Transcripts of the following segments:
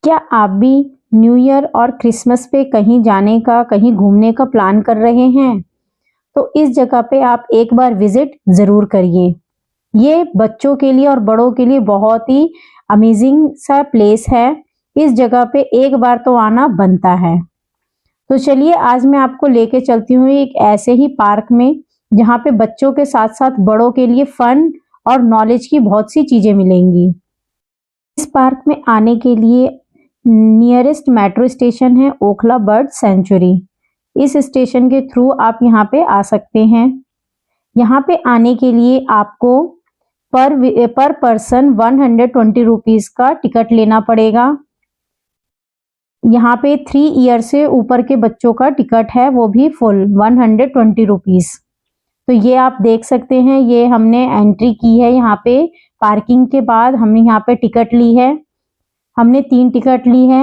क्या आप भी न्यू ईयर और क्रिसमस पे कहीं जाने का, कहीं घूमने का प्लान कर रहे हैं? तो इस जगह पे आप एक बार विजिट ज़रूर करिए। ये बच्चों के लिए और बड़ों के लिए बहुत ही अमेजिंग सा प्लेस है। इस जगह पे एक बार तो आना बनता है। तो चलिए आज मैं आपको लेके चलती हूँ एक ऐसे ही पार्क में, जहाँ पे बच्चों के साथ-साथ बड़ों के लिए फन और नॉलेज की बहुत सी चीज़ें मिलेंगी। इस पार्क में आने के लिए नियरेस्ट मेट्रो स्टेशन है ओखला बर्ड सेंचुरी। इस स्टेशन के थ्रू आप यहाँ पे आ सकते हैं। यहाँ पे आने के लिए आपको पर पर्सन 120 रुपीज का टिकट लेना पड़ेगा। यहाँ पे 3 ईयर से ऊपर के बच्चों का टिकट है, वो भी फुल 120 रुपीज। तो ये आप देख सकते हैं, ये हमने एंट्री की है यहाँ पे। पार्किंग के बाद हमने यहाँ पे टिकट ली है। हमने 3 टिकट ली है,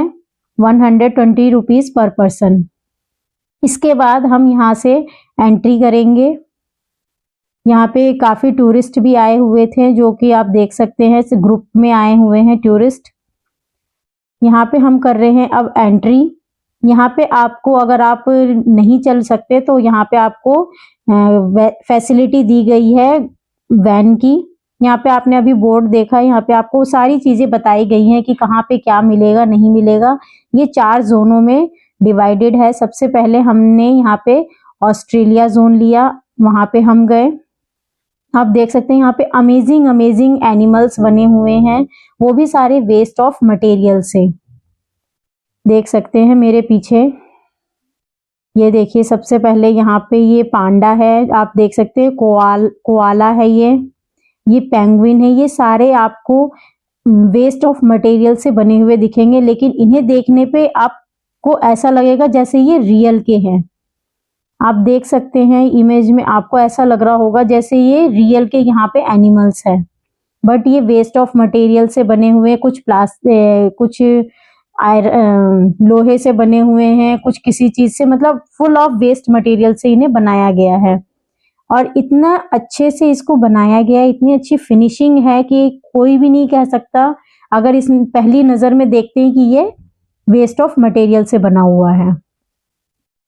120 रुपीज पर पर्सन। इसके बाद हम यहाँ से एंट्री करेंगे। यहाँ पे काफी टूरिस्ट भी आए हुए थे, जो कि आप देख सकते हैं ग्रुप में आए हुए हैं टूरिस्ट। यहाँ पे हम कर रहे हैं अब एंट्री। यहाँ पे आपको, अगर आप नहीं चल सकते तो यहाँ पे आपको फैसिलिटी दी गई है वैन की। यहाँ पे आपने अभी बोर्ड देखा, यहाँ पे आपको सारी चीजें बताई गई हैं कि कहाँ पे क्या मिलेगा, नहीं मिलेगा। ये 4 जोनों में डिवाइडेड है। सबसे पहले हमने यहाँ पे ऑस्ट्रेलिया जोन लिया, वहां पे हम गए। आप देख सकते हैं यहाँ पे अमेजिंग अमेजिंग एनिमल्स बने हुए हैं, वो भी सारे वेस्ट ऑफ मटेरियल से। देख सकते हैं मेरे पीछे, ये देखिए सबसे पहले यहाँ पे ये पांडा है, आप देख सकते हैं कोआला है, ये पेंगुइन है। ये सारे आपको वेस्ट ऑफ मटेरियल से बने हुए दिखेंगे, लेकिन इन्हें देखने पे आपको ऐसा लगेगा जैसे ये रियल के हैं। आप देख सकते हैं इमेज में, आपको ऐसा लग रहा होगा जैसे ये रियल के यहाँ पे एनिमल्स है, बट ये वेस्ट ऑफ मटेरियल से बने हुए, कुछ कुछ लोहे से बने हुए हैं, कुछ किसी चीज से, मतलब फुल ऑफ वेस्ट मटेरियल से इन्हें बनाया गया है। और इतना अच्छे से इसको बनाया गया है, इतनी अच्छी फिनिशिंग है कि कोई भी नहीं कह सकता अगर इस पहली नजर में देखते हैं कि ये वेस्ट ऑफ मटेरियल से बना हुआ है।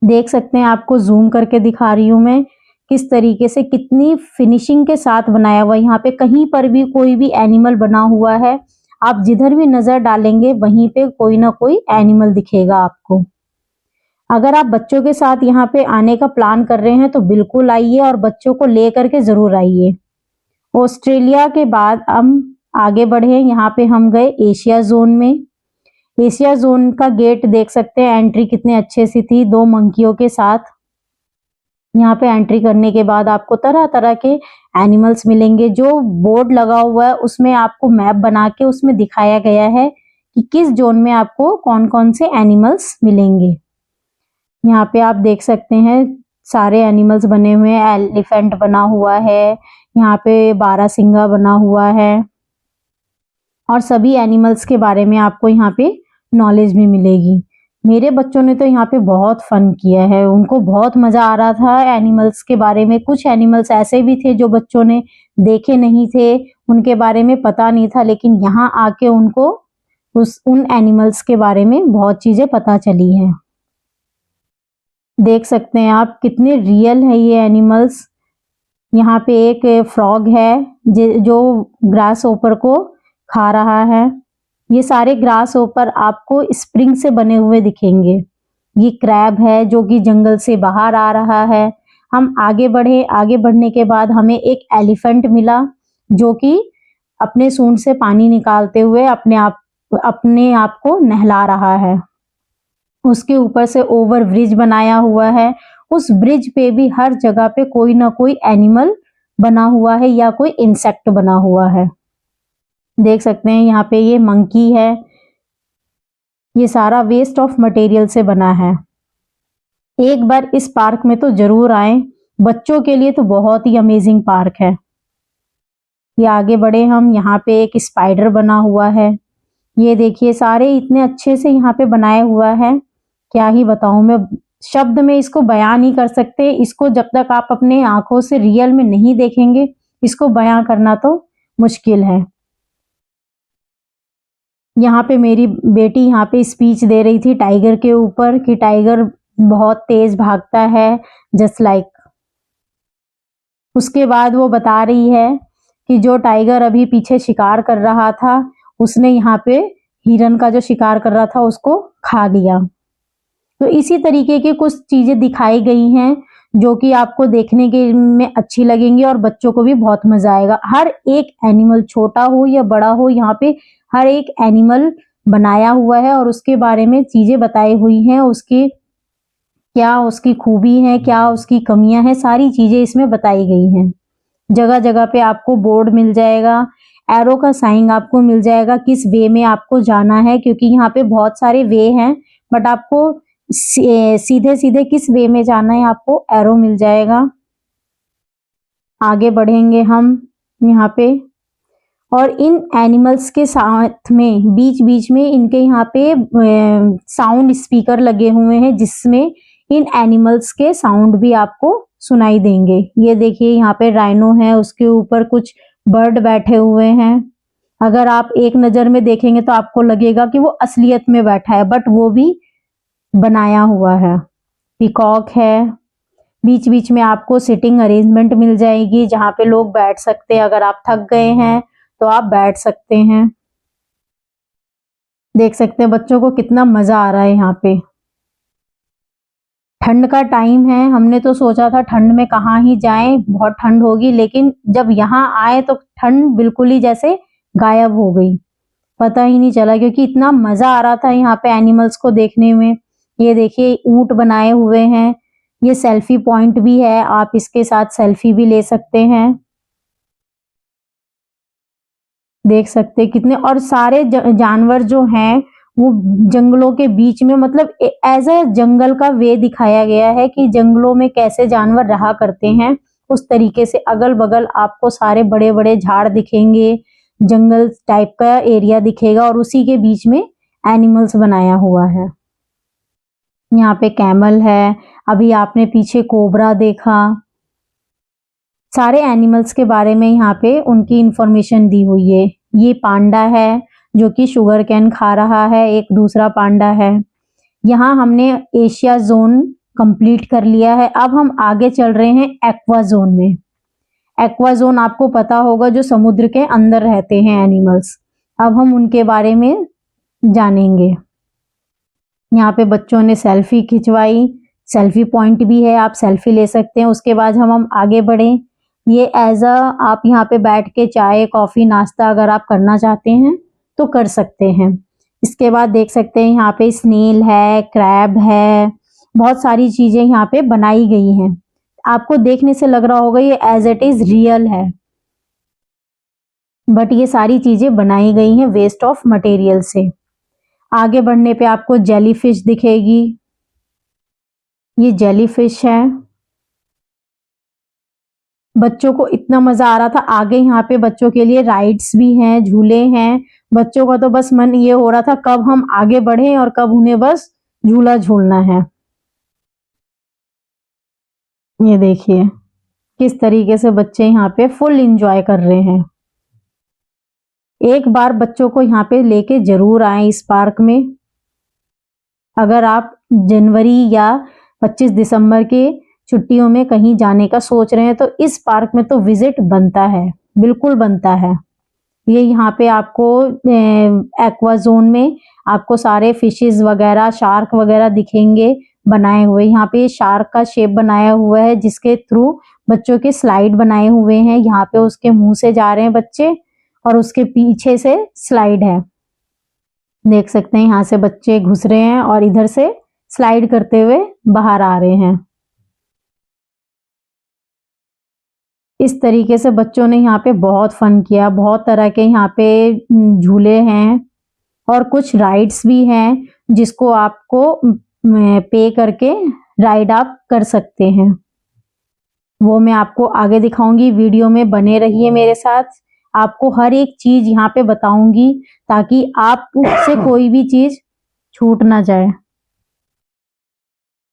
देख सकते हैं, आपको जूम करके दिखा रही हूं मैं किस तरीके से, कितनी फिनिशिंग के साथ बनाया हुआ है। यहाँ पे कहीं पर भी कोई भी एनिमल बना हुआ है, आप जिधर भी नजर डालेंगे वहीं पे कोई ना कोई एनिमल दिखेगा आपको। अगर आप बच्चों के साथ यहाँ पे आने का प्लान कर रहे हैं तो बिल्कुल आइए और बच्चों को ले करके जरूर आइए। ऑस्ट्रेलिया के बाद हम आगे बढ़े, यहाँ पे हम गए एशिया जोन में। एशिया जोन का गेट देख सकते हैं, एंट्री कितने अच्छे से थी, 2 मंकियों के साथ। यहाँ पे एंट्री करने के बाद आपको तरह तरह के एनिमल्स मिलेंगे। जो बोर्ड लगा हुआ है उसमें आपको मैप बना के उसमें दिखाया गया है कि किस जोन में आपको कौन कौन से एनिमल्स मिलेंगे। यहाँ पे आप देख सकते हैं सारे एनिमल्स बने हुए हैं। एलिफेंट बना हुआ है, यहाँ पे बारहसिंगा बना हुआ है, और सभी एनिमल्स के बारे में आपको यहाँ पे नॉलेज भी मिलेगी। मेरे बच्चों ने तो यहाँ पे बहुत फन किया है, उनको बहुत मजा आ रहा था एनिमल्स के बारे में। कुछ एनिमल्स ऐसे भी थे जो बच्चों ने देखे नहीं थे, उनके बारे में पता नहीं था, लेकिन यहाँ आके उनको उन एनिमल्स के बारे में बहुत चीजें पता चली हैं। देख सकते हैं आप कितने रियल है ये एनिमल्स। यहाँ पे एक फ्रॉग है जो ग्रास ओपर को खा रहा है। ये सारे ग्रास ओपर आपको स्प्रिंग से बने हुए दिखेंगे। ये क्रैब है जो कि जंगल से बाहर आ रहा है। हम आगे बढ़े, आगे बढ़ने के बाद हमें एक एलिफेंट मिला, जो कि अपने सूंड से पानी निकालते हुए अपने आप को नहला रहा है। उसके ऊपर से ओवर ब्रिज बनाया हुआ है, उस ब्रिज पे भी हर जगह पे कोई ना कोई एनिमल बना हुआ है या कोई इंसेक्ट बना हुआ है। देख सकते हैं यहाँ पे ये मंकी है, ये सारा वेस्ट ऑफ मटेरियल से बना है। एक बार इस पार्क में तो जरूर आए, बच्चों के लिए तो बहुत ही अमेजिंग पार्क है। ये आगे बढ़े हम, यहाँ पे एक स्पाइडर बना हुआ है। ये देखिए सारे इतने अच्छे से यहाँ पे बनाया हुआ है, क्या ही बताऊं मैं, शब्द में इसको बयां नहीं कर सकते। इसको जब तक आप अपने आंखों से रियल में नहीं देखेंगे, इसको बयां करना तो मुश्किल है। यहाँ पे मेरी बेटी यहाँ पे स्पीच दे रही थी टाइगर के ऊपर कि टाइगर बहुत तेज भागता है जस्ट लाइक। उसके बाद वो बता रही है कि जो टाइगर अभी पीछे शिकार कर रहा था उसने यहाँ पे हिरन का जो शिकार कर रहा था उसको खा लिया। तो इसी तरीके की कुछ चीजें दिखाई गई हैं जो कि आपको देखने के में अच्छी लगेंगी और बच्चों को भी बहुत मजा आएगा। हर एक एनिमल छोटा हो या बड़ा हो यहाँ पे हर एक एनिमल बनाया हुआ है और उसके बारे में चीजें बताई हुई हैं, उसकी क्या उसकी खूबी है, क्या उसकी कमियां हैं, सारी चीजें इसमें बताई गई हैं। जगह जगह पे आपको बोर्ड मिल जाएगा, एरो का साइन आपको मिल जाएगा किस वे में आपको जाना है, क्योंकि यहाँ पे बहुत सारे वे हैं बट आपको सीधे सीधे किस वे में जाना है आपको एरो मिल जाएगा। आगे बढ़ेंगे हम यहाँ पे और इन एनिमल्स के साथ में बीच बीच में इनके यहाँ पे साउंड स्पीकर लगे हुए हैं जिसमें इन एनिमल्स के साउंड भी आपको सुनाई देंगे। ये देखिए यहाँ पे राइनो है, उसके ऊपर कुछ बर्ड बैठे हुए हैं। अगर आप एक नजर में देखेंगे तो आपको लगेगा कि वो असलियत में बैठा है बट वो भी बनाया हुआ है। पीकॉक है। बीच बीच में आपको सिटिंग अरेंजमेंट मिल जाएगी जहाँ पे लोग बैठ सकते हैं। अगर आप थक गए हैं तो आप बैठ सकते हैं। देख सकते हैं बच्चों को कितना मजा आ रहा है यहाँ पे। ठंड का टाइम है, हमने तो सोचा था ठंड में कहाँ ही जाएं, बहुत ठंड होगी, लेकिन जब यहाँ आए तो ठंड बिल्कुल ही जैसे गायब हो गई, पता ही नहीं चला क्योंकि इतना मजा आ रहा था यहाँ पे एनिमल्स को देखने में। ये देखिए ऊंट बनाए हुए हैं, ये सेल्फी पॉइंट भी है, आप इसके साथ सेल्फी भी ले सकते हैं। देख सकते हैं कितने और सारे जानवर जो हैं वो जंगलों के बीच में, मतलब एज अ जंगल का वे दिखाया गया है कि जंगलों में कैसे जानवर रहा करते हैं। उस तरीके से अगल बगल आपको सारे बड़े बड़े झाड़ दिखेंगे, जंगल टाइप का एरिया दिखेगा और उसी के बीच में एनिमल्स बनाया हुआ है। यहाँ पे कैमल है, अभी आपने पीछे कोबरा देखा। सारे एनिमल्स के बारे में यहाँ पे उनकी इंफॉर्मेशन दी हुई है। ये पांडा है जो कि शुगर कैन खा रहा है, एक दूसरा पांडा है। यहाँ हमने एशिया जोन कंप्लीट कर लिया है। अब हम आगे चल रहे हैं एक्वा जोन में। एक्वा जोन आपको पता होगा जो समुद्र के अंदर रहते हैं एनिमल्स। अब हम उनके बारे में जानेंगे। यहाँ पे बच्चों ने सेल्फी खिंचवाई, सेल्फी पॉइंट भी है, आप सेल्फी ले सकते हैं। उसके बाद हम आगे बढ़े। ये एज अ आप यहाँ पे बैठ के चाय कॉफी नाश्ता अगर आप करना चाहते हैं तो कर सकते हैं। इसके बाद देख सकते हैं यहाँ पे स्नेल है, क्रैब है, बहुत सारी चीजें यहाँ पे बनाई गई हैं। आपको देखने से लग रहा होगा ये एज इट इज रियल है बट ये सारी चीजें बनाई गई हैं वेस्ट ऑफ मटेरियल से। आगे बढ़ने पे आपको जेलीफिश दिखेगी, ये जेलीफिश है। बच्चों को इतना मजा आ रहा था। आगे यहाँ पे बच्चों के लिए राइड्स भी हैं, झूले हैं। बच्चों का तो बस मन ये हो रहा था कब हम आगे बढ़े और कब उन्हें बस झूला झूलना है। ये देखिए किस तरीके से बच्चे यहाँ पे फुल एंजॉय कर रहे हैं। एक बार बच्चों को यहाँ पे लेके जरूर आए इस पार्क में। अगर आप जनवरी या 25 दिसंबर के छुट्टियों में कहीं जाने का सोच रहे हैं तो इस पार्क में तो विजिट बनता है, बिल्कुल बनता है। ये यहाँ पे आपको एक्वा जोन में आपको सारे फिशेस वगैरह शार्क वगैरह दिखेंगे बनाए हुए। यहाँ पे शार्क का शेप बनाया हुआ है जिसके थ्रू बच्चों के स्लाइड बनाए हुए हैं। यहाँ पे उसके मुंह से जा रहे हैं बच्चे और उसके पीछे से स्लाइड है। देख सकते हैं यहाँ से बच्चे घुस रहे हैं और इधर से स्लाइड करते हुए बाहर आ रहे हैं। इस तरीके से बच्चों ने यहाँ पे बहुत फन किया। बहुत तरह के यहाँ पे झूले हैं और कुछ राइड्स भी हैं जिसको आपको पे करके राइड आप कर सकते हैं। वो मैं आपको आगे दिखाऊंगी, वीडियो में बने रहिए मेरे साथ। आपको हर एक चीज यहाँ पे बताऊंगी ताकि आपसे कोई भी चीज छूट ना जाए।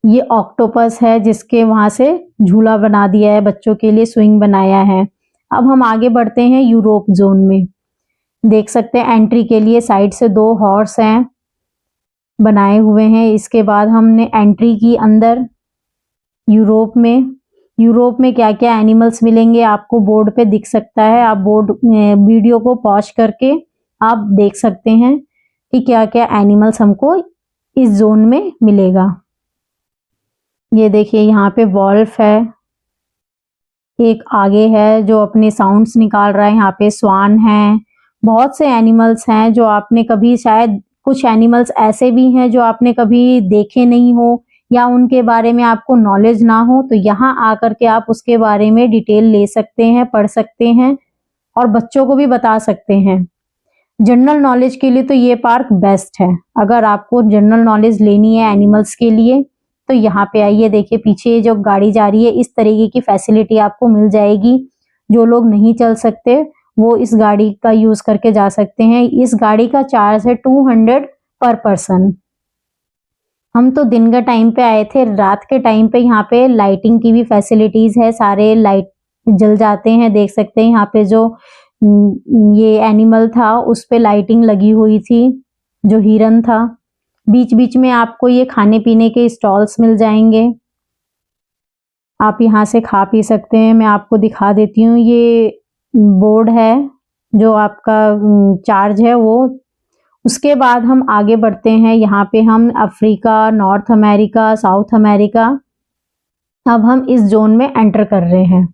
ये ऑक्टोपस है जिसके वहां से झूला बना दिया है बच्चों के लिए, स्विंग बनाया है। अब हम आगे बढ़ते हैं यूरोप जोन में। देख सकते हैं एंट्री के लिए साइड से 2 हॉर्स हैं बनाए हुए हैं। इसके बाद हमने एंट्री की अंदर यूरोप में क्या क्या एनिमल्स मिलेंगे आपको बोर्ड पे दिख सकता है। आप बोर्ड वीडियो को पॉज करके आप देख सकते हैं कि क्या क्या एनिमल्स हमको इस जोन में मिलेगा। ये देखिए यहाँ पे वॉल्फ है, एक आगे है जो अपने साउंड्स निकाल रहा है। यहाँ पे स्वान है, बहुत से एनिमल्स हैं जो आपने कभी, शायद कुछ एनिमल्स ऐसे भी हैं जो आपने कभी देखे नहीं हो या उनके बारे में आपको नॉलेज ना हो, तो यहाँ आकर के आप उसके बारे में डिटेल ले सकते हैं, पढ़ सकते हैं और बच्चों को भी बता सकते हैं। जनरल नॉलेज के लिए तो ये पार्क बेस्ट है। अगर आपको जनरल नॉलेज लेनी है एनिमल्स के लिए तो यहाँ पे आइए। देखिए पीछे जो गाड़ी जा रही है, इस तरीके की फैसिलिटी आपको मिल जाएगी। जो लोग नहीं चल सकते वो इस गाड़ी का यूज करके जा सकते हैं। इस गाड़ी का चार्ज है 200 पर पर्सन। हम तो दिन के टाइम पे आए थे, रात के टाइम पे यहाँ पे लाइटिंग की भी फैसिलिटीज है, सारे लाइट जल जाते हैं। देख सकते हैं यहाँ पे जो ये एनिमल था उस पे लाइटिंग लगी हुई थी, जो हिरन था। बीच बीच में आपको ये खाने पीने के स्टॉल्स मिल जाएंगे, आप यहाँ से खा पी सकते हैं। मैं आपको दिखा देती हूँ, ये बोर्ड है जो आपका चार्ज है वो। उसके बाद हम आगे बढ़ते हैं। यहाँ पे हम Africa, north America, south America, अब हम इस जोन में एंटर कर रहे हैं।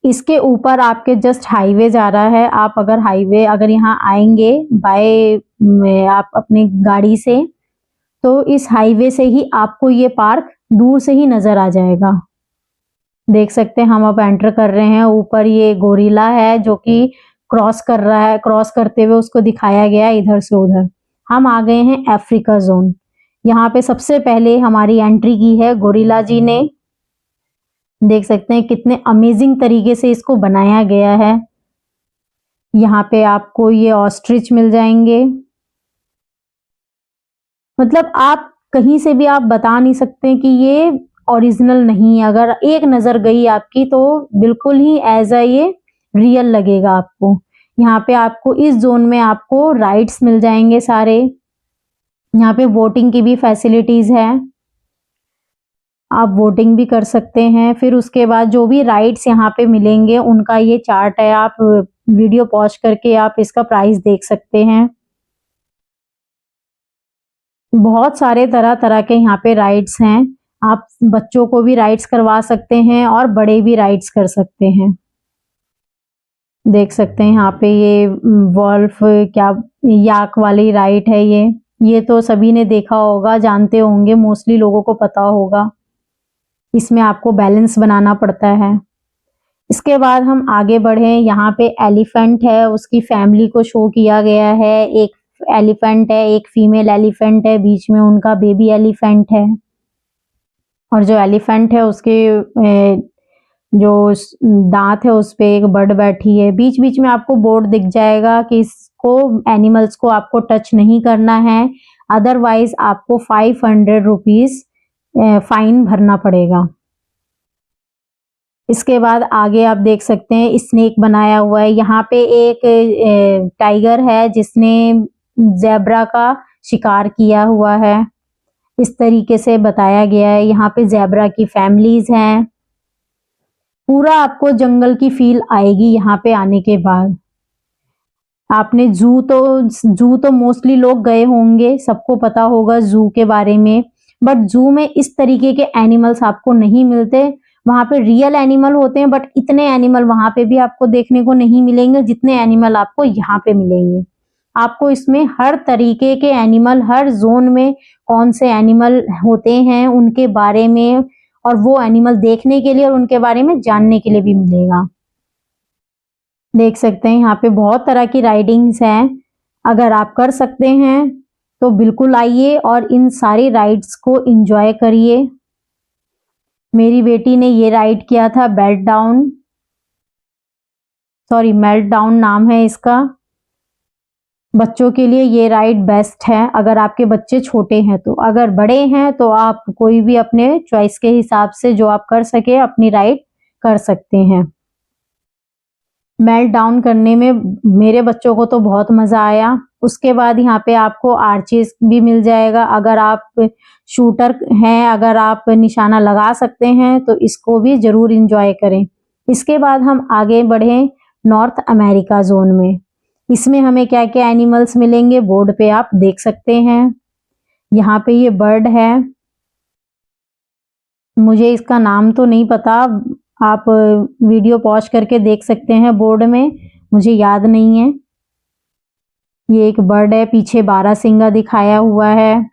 इसके ऊपर आपके जस्ट हाईवे जा रहा है। आप अगर यहाँ आएंगे बाय आप अपनी गाड़ी से, तो इस हाईवे से ही आपको ये पार्क दूर से ही नजर आ जाएगा। देख सकते हैं हम अब एंटर कर रहे हैं। ऊपर ये गोरिल्ला है जो कि क्रॉस कर रहा है, क्रॉस करते हुए उसको दिखाया गया है इधर से उधर। हम आ गए हैं अफ्रीका जोन। यहाँ पे सबसे पहले हमारी एंट्री की है गोरिल्ला जी ने। देख सकते हैं कितने अमेजिंग तरीके से इसको बनाया गया है। यहाँ पे आपको ये ऑस्ट्रिच मिल जाएंगे। मतलब आप कहीं से भी आप बता नहीं सकते कि ये ओरिजिनल नहीं है। अगर एक नजर गई आपकी तो बिल्कुल ही एज अ ये रियल लगेगा आपको। यहाँ पे आपको इस जोन में आपको राइड्स मिल जाएंगे सारे। यहाँ पे वोटिंग की भी फैसिलिटीज है, आप वोटिंग भी कर सकते हैं। फिर उसके बाद जो भी राइड्स यहाँ पे मिलेंगे उनका ये चार्ट है, आप वीडियो पॉज करके आप इसका प्राइस देख सकते हैं। बहुत सारे तरह तरह के यहाँ पे राइड्स हैं। आप बच्चों को भी राइड्स करवा सकते हैं और बड़े भी राइड्स कर सकते हैं। देख सकते हैं यहाँ पे ये वॉल्फ, क्या याक वाली राइड है ये तो सभी ने देखा होगा, जानते होंगे, मोस्टली लोगों को पता होगा। इसमें आपको बैलेंस बनाना पड़ता है। इसके बाद हम आगे बढ़े। यहाँ पे एलिफेंट है, उसकी फैमिली को शो किया गया है। एक एलिफेंट है, एक फीमेल एलिफेंट है, बीच में उनका बेबी एलिफेंट है। और जो एलिफेंट है उसके जो दांत है उस पे एक बर्ड बैठी है। बीच बीच में आपको बोर्ड दिख जाएगा कि इसको एनिमल्स को आपको टच नहीं करना है, अदरवाइज आपको 500 रुपीज फाइन भरना पड़ेगा। इसके बाद आगे आप देख सकते हैं स्नेक बनाया हुआ है। यहाँ पे एक टाइगर है जिसने जेब्रा का शिकार किया हुआ है, इस तरीके से बताया गया है। यहाँ पे जेब्रा की फैमिलीज हैं। पूरा आपको जंगल की फील आएगी यहाँ पे आने के बाद। आपने जू तो मोस्टली लोग गए होंगे, सबको पता होगा जू के बारे में, बट जू में इस तरीके के एनिमल्स आपको नहीं मिलते। वहां पे रियल एनिमल होते हैं बट इतने एनिमल वहां पे भी आपको देखने को नहीं मिलेंगे जितने एनिमल आपको यहाँ पे मिलेंगे। आपको इसमें हर तरीके के एनिमल, हर जोन में कौन से एनिमल होते हैं उनके बारे में और वो एनिमल देखने के लिए और उनके बारे में जानने के लिए भी मिलेगा। देख सकते हैं यहाँ पे बहुत तरह की राइडिंग्स हैं। अगर आप कर सकते हैं तो बिल्कुल आइए और इन सारी राइड्स को एंजॉय करिए। मेरी बेटी ने ये राइड किया था, मेल्ट डाउन नाम है इसका। बच्चों के लिए ये राइड बेस्ट है अगर आपके बच्चे छोटे हैं तो। अगर बड़े हैं तो आप कोई भी अपने चॉइस के हिसाब से जो आप कर सके अपनी राइड कर सकते हैं। मेल्ट डाउन करने में मेरे बच्चों को तो बहुत मजा आया। उसके बाद यहाँ पे आपको आर्चेस भी मिल जाएगा। अगर आप शूटर हैं, अगर आप निशाना लगा सकते हैं तो इसको भी जरूर इंजॉय करें। इसके बाद हम आगे बढ़े नॉर्थ अमेरिका जोन में। इसमें हमें क्या क्या एनिमल्स मिलेंगे बोर्ड पे आप देख सकते हैं। यहाँ पे ये बर्ड है, मुझे इसका नाम तो नहीं पता, आप वीडियो पॉज करके देख सकते हैं बोर्ड में, मुझे याद नहीं है। ये एक बर्ड है, पीछे बारहसिंगा दिखाया हुआ है,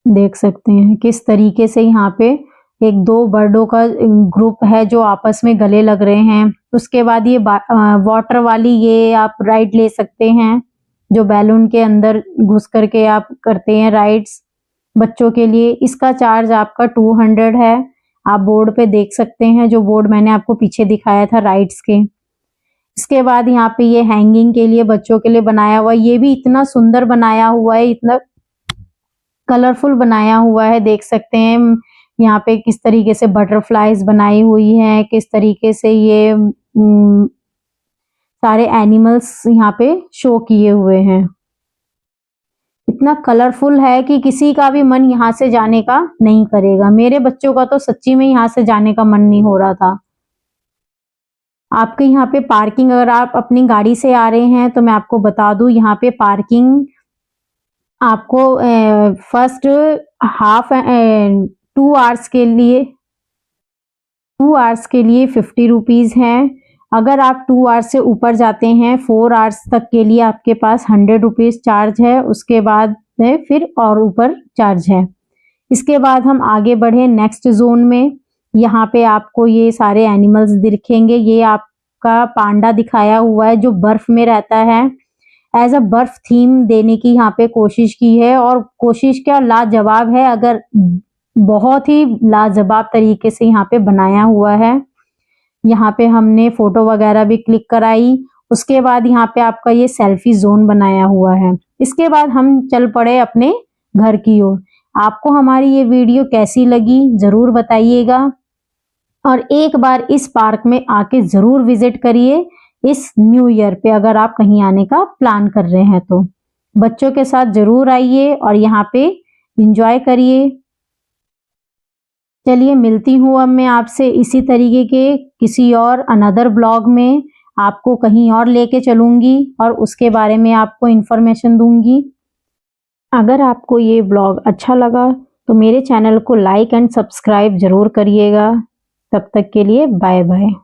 देख सकते हैं किस तरीके से यहाँ पे एक दो बर्डों का ग्रुप है जो आपस में गले लग रहे हैं। उसके बाद ये वाटर वाली ये आप राइड ले सकते हैं, जो बैलून के अंदर घुस करके आप करते हैं राइड्स बच्चों के लिए। इसका चार्ज आपका 200 है, आप बोर्ड पे देख सकते हैं, जो बोर्ड मैंने आपको पीछे दिखाया था राइड्स के। इसके बाद यहाँ पे ये हैंगिंग के लिए बच्चों के लिए बनाया हुआ, ये भी इतना सुंदर बनाया हुआ है, इतना कलरफुल बनाया हुआ है, देख सकते हैं यहाँ पे किस तरीके से बटरफ्लाईज बनाई हुई है, किस तरीके से ये सारे एनिमल्स यहाँ पे शो किए हुए हैं। इतना कलरफुल है कि किसी का भी मन यहाँ से जाने का नहीं करेगा। मेरे बच्चों का तो सच्ची में यहाँ से जाने का मन नहीं हो रहा था। आपके यहाँ पे पार्किंग, अगर आप अपनी गाड़ी से आ रहे हैं तो मैं आपको बता दूं, यहाँ पे पार्किंग आपको फर्स्ट हाफ 2 आवर्स के लिए 50 रुपीज है। अगर आप 2 आवर्स से ऊपर जाते हैं 4 आवर्स तक के लिए आपके पास 100 रुपीज चार्ज है। उसके बाद फिर और ऊपर चार्ज है। इसके बाद हम आगे बढ़े नेक्स्ट जोन में। यहाँ पे आपको ये सारे एनिमल्स दिखेंगे। ये आपका पांडा दिखाया हुआ है जो बर्फ में रहता है। एज अ बर्फ थीम देने की यहाँ पे कोशिश की है, और कोशिश क्या लाजवाब है, अगर बहुत ही लाजवाब तरीके से यहाँ पे बनाया हुआ है। यहाँ पे हमने फोटो वगैरह भी क्लिक कराई। उसके बाद यहाँ पे आपका ये सेल्फी जोन बनाया हुआ है। इसके बाद हम चल पड़े अपने घर की ओर। आपको हमारी ये वीडियो कैसी लगी जरूर बताइएगा, और एक बार इस पार्क में आके जरूर विजिट करिए इस न्यू ईयर पे, अगर आप कहीं आने का प्लान कर रहे हैं तो बच्चों के साथ जरूर आइए और यहाँ पे एंजॉय करिए। चलिए मिलती हूँ अब मैं आपसे इसी तरीके के किसी और अनदर ब्लॉग में। आपको कहीं और लेके चलूंगी और उसके बारे में आपको इन्फॉर्मेशन दूंगी। अगर आपको ये ब्लॉग अच्छा लगा तो मेरे चैनल को लाइक एंड सब्सक्राइब जरूर करिएगा। तब तक के लिए बाय बाय।